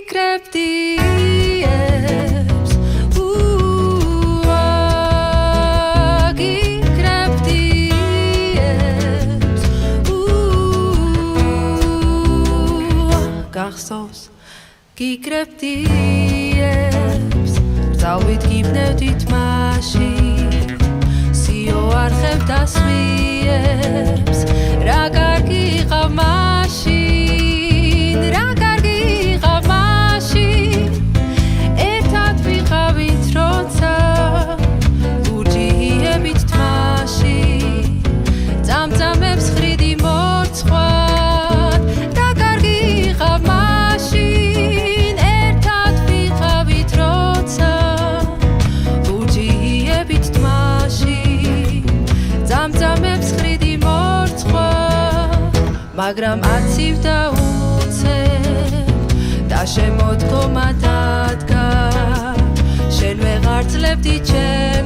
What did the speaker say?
გიკრებდიებს გიკრებდიებს გახსოვს გიკრებდიებს წავით გიბნევდით მაშინ სიო არხებ დასვიებს რა კარგი იყავ მაშინ რა კარგი იყავ მაშინ ერთად ვიყავით როცა ლურჯიებით თმაში წამწამებს ხრიდი მორცხვად რა კარგი იყავ მაშინ ერთად ვიყავით როცა ლურჯიებით თმაში წამწამებს ხრიდი მორცხვად მაგრამ აცივ და უცებ და შემოდგომა დადგა შენ ვეღარ ძლევდი ჩემ